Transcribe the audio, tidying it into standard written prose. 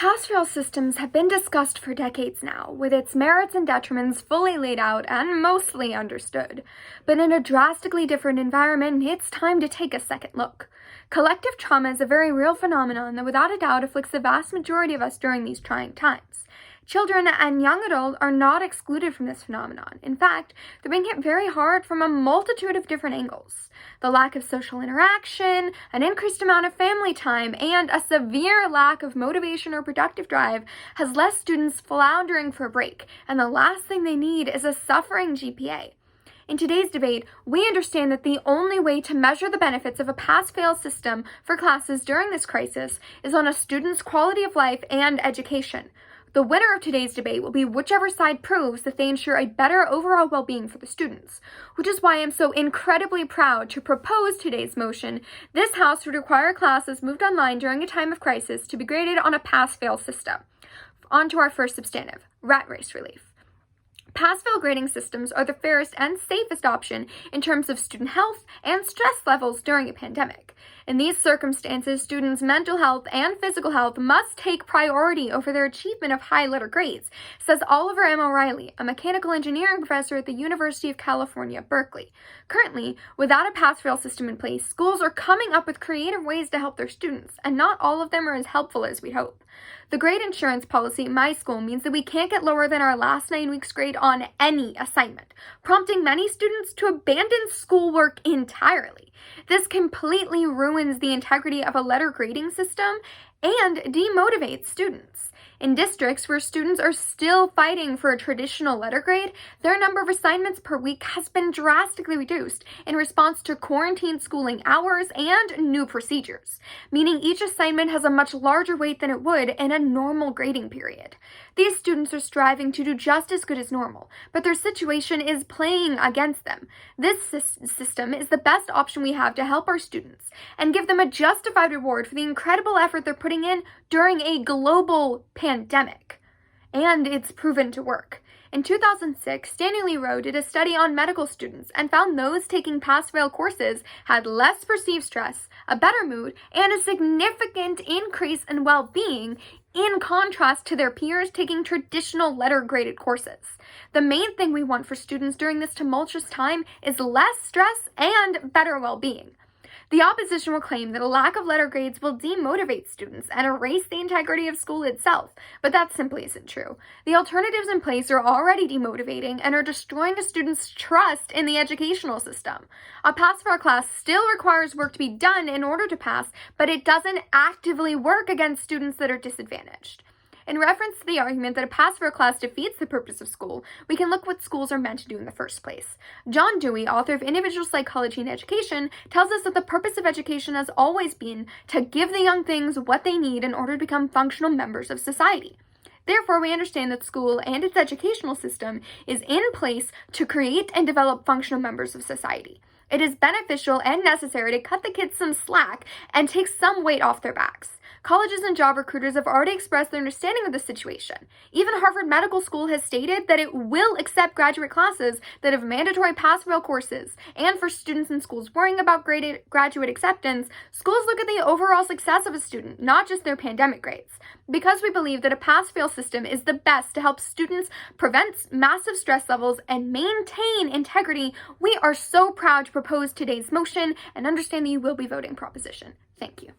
Pass-fail systems have been discussed for decades now, with its merits and detriments fully laid out and mostly understood. But in a drastically different environment, it's time to take a second look. Collective trauma is a very real phenomenon that without a doubt afflicts the vast majority of us during these trying times. Children and young adults are not excluded from this phenomenon. In fact, they're being hit very hard from a multitude of different angles. The lack of social interaction, an increased amount of family time, and a severe lack of motivation or productive drive has left students floundering for a break, and the last thing they need is a suffering GPA. In today's debate, we understand that the only way to measure the benefits of a pass-fail system for classes during this crisis is on a student's quality of life and education. The winner of today's debate will be whichever side proves that they ensure a better overall well-being for the students, which is why I'm so incredibly proud to propose today's motion. This House would require classes moved online during a time of crisis to be graded on a pass-fail system. On to our first substantive, rat race relief. Pass-fail grading systems are the fairest and safest option in terms of student health and stress levels during a pandemic. In these circumstances, students' mental health and physical health must take priority over their achievement of high letter grades, says Oliver M. O'Reilly, a mechanical engineering professor at the University of California, Berkeley. Currently, without a pass-fail system in place, schools are coming up with creative ways to help their students, and not all of them are as helpful as we'd hope. The grade insurance policy at my school means that we can't get lower than our last 9 weeks' grade on any assignment, prompting many students to abandon schoolwork entirely. This completely ruins the integrity of a letter grading system and demotivates students. In districts where students are still fighting for a traditional letter grade, their number of assignments per week has been drastically reduced in response to quarantine schooling hours and new procedures, meaning each assignment has a much larger weight than it would in a normal grading period. These students are striving to do just as good as normal, but their situation is playing against them. This system is the best option we have to help our students and give them a justified reward for the incredible effort they're putting in during a global pandemic. And it's proven to work. In 2006, Stanley Lee Rowe did a study on medical students and found those taking pass-fail courses had less perceived stress, a better mood, and a significant increase in well-being in contrast to their peers taking traditional letter-graded courses. The main thing we want for students during this tumultuous time is less stress and better well-being. The opposition will claim that a lack of letter grades will demotivate students and erase the integrity of school itself, but that simply isn't true. The alternatives in place are already demotivating and are destroying a student's trust in the educational system. A pass-fail class still requires work to be done in order to pass, but it doesn't actively work against students that are disadvantaged. In reference to the argument that a pass-fail class defeats the purpose of school, we can look what schools are meant to do in the first place. John Dewey, author of Individual Psychology and Education, tells us that the purpose of education has always been to give the young things what they need in order to become functional members of society. Therefore, we understand that school and its educational system is in place to create and develop functional members of society. It is beneficial and necessary to cut the kids some slack and take some weight off their backs. Colleges and job recruiters have already expressed their understanding of the situation. Even Harvard Medical School has stated that it will accept graduate classes that have mandatory pass-fail courses. And for students in schools worrying about graduate acceptance, schools look at the overall success of a student, not just their pandemic grades. Because we believe that a pass-fail system is the best to help students prevent massive stress levels and maintain integrity, we are so proud to propose today's motion and understand that you will be voting proposition. Thank you.